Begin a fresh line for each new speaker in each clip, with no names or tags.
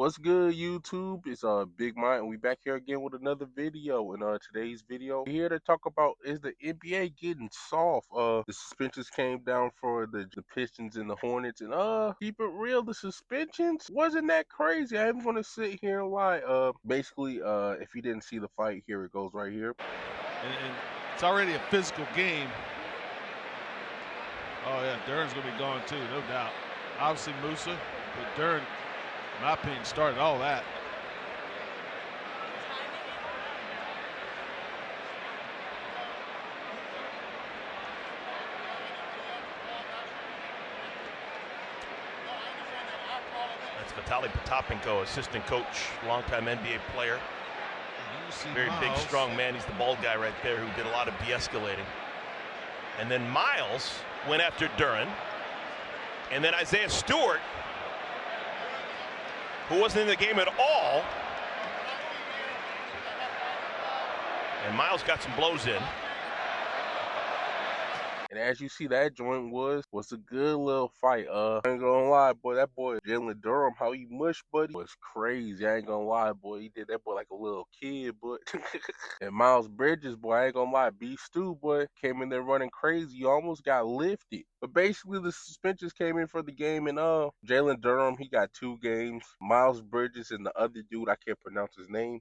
What's good, YouTube? It's Big Mont, and we back here again with another video. In today's video, we're here to talk about, is the NBA getting soft? The suspensions came down for the Pistons and the Hornets, and keep it real, the suspensions wasn't that crazy. I ain't gonna sit here and lie. Basically, if you didn't see the fight, here it goes right here.
And it's already a physical game. Oh yeah, Duren's gonna be gone too, no doubt. Obviously Musa, but Duren, in my opinion, started all that.
That's Vitaly Potapenko, assistant coach, longtime NBA player. Very big, strong man. He's the bald guy right there who did a lot of de-escalating. And then Miles went after Duren. And then Isaiah Stewart, who wasn't in the game at all. And Miles got some blows in.
And as you see, that joint was a good little fight. I ain't gonna lie, boy, that boy Jalen Duren, how he mushed, buddy, was crazy. I ain't gonna lie, boy, he did that boy like a little kid, but and Miles Bridges, boy, I ain't gonna lie, B Stu, boy, came in there running crazy. He almost got lifted. But basically, the suspensions came in for the game, and Jalen Duren, he got 2 games. Miles Bridges and the other dude, I can't pronounce his name,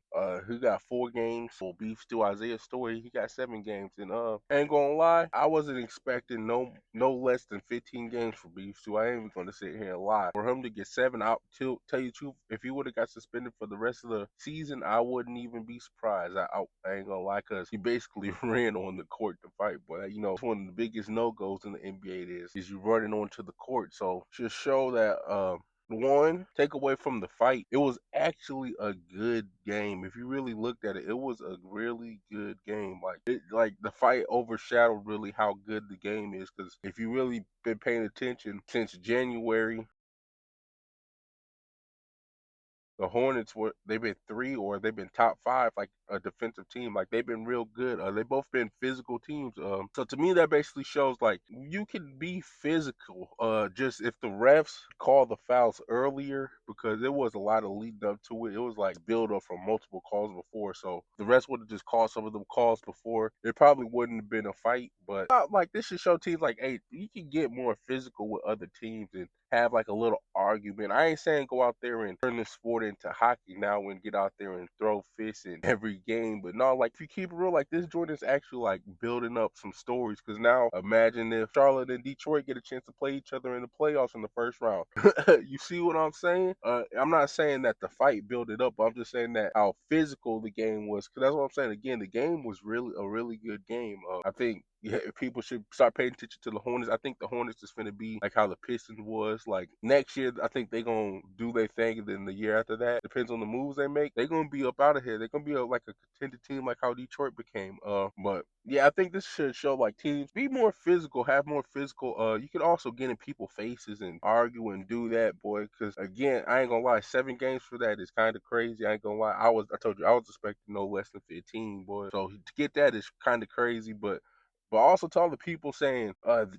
he got 4 games. For Beef Stew, Isaiah Stewart, he got 7 games. And ain't gonna lie, I wasn't expecting no less than 15 games for Beef Stew. I ain't even gonna sit here and lie. For him to get 7 out, tell you the truth, if he would have got suspended for the rest of the season, I wouldn't even be surprised. I ain't gonna lie, cause he basically ran on the court to fight. But you know, it's one of the biggest no-goes in the NBA is you running onto the court. So just show that one, take away from the fight, it was actually a good game. If you really looked at it, it was a really good game. Like the fight overshadowed really how good the game is. Because if you really been paying attention since January, the Hornets they've been 3 or they've been top 5, like a defensive team. Like they've been real good. They both been physical teams. So to me that basically shows like you can be physical. Just if the refs call the fouls earlier, because there was a lot of lead up to it. It was like build up from multiple calls before. So the refs would have just called some of them calls before, it probably wouldn't have been a fight. But like this should show teams like, hey, you can get more physical with other teams and have like a little argument. I ain't saying go out there and turn this sport into hockey now and get out there and throw fists in every game, but no, like if you keep it real, like this Jordan's actually like building up some stories. Because now imagine if Charlotte and Detroit get a chance to play each other in the playoffs in the first round. You see what I'm saying? I'm not saying that the fight built it up, but I'm just saying that how physical the game was. Because that's what I'm saying. Again, the game was really a really good game. I think people should start paying attention to the Hornets. I think the Hornets is going to be like how the Pistons was. Like next year, I think they're going to do their thing. And then the year after that, depends on the moves they make, they're going to be up out of here. They're going to be like a contender team like how Detroit became. But yeah, I think this should show like teams be more physical, have more physical. You could also get in people's faces and argue and do that, boy. Because again, I ain't going to lie, 7 games for that is kind of crazy. I ain't going to lie. I told you, I was expecting no less than 15, boy. So to get that is kind of crazy, but also to all the people saying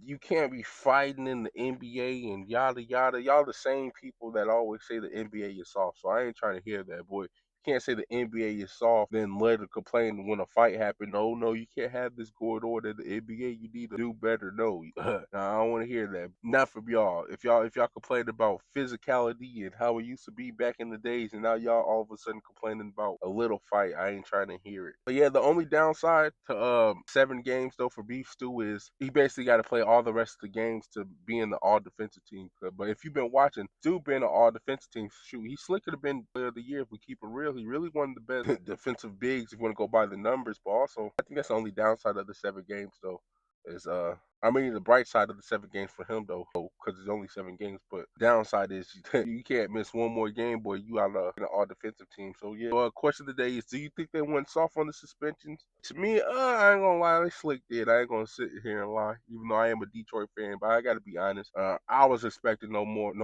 you can't be fighting in the NBA and yada yada. Y'all the same people that always say the NBA is soft. So I ain't trying to hear that, boy. You can't say the NBA is soft, then later complain when a fight happened. Oh no, you can't have this going on in the NBA. You need to do better. No, nah, I don't want to hear that. Not from y'all. If y'all complain about physicality and how it used to be back in the days, and now y'all all of a sudden complaining about a little fight, I ain't trying to hear it. But yeah, the only downside to 7 games though for Beef Stew is he basically got to play all the rest of the games to be in the all defensive team. But if you've been watching, Stew being an all defensive team, shoot, he slick could have been player of the year if we keep it real. He really one of the best defensive bigs if you want to go by the numbers. But also, I think that's the only downside of the 7 games though. Is I mean the bright side of the 7 games for him though, because it's only 7 games. But downside is you can't miss one more game, boy. You out in an all defensive team. So yeah. Question of the day is: do you think they went soft on the suspensions? To me, I ain't gonna lie, they slicked it. I ain't gonna sit here and lie, even though I am a Detroit fan. But I gotta be honest. I was expecting no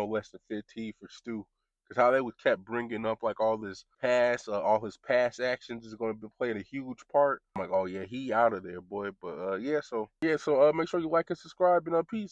less than 15 for Stu. Because how they would kept bringing up like all his past actions is going to be playing a huge part. I'm like, oh yeah, he out of there, boy. But so make sure you like and subscribe and peace.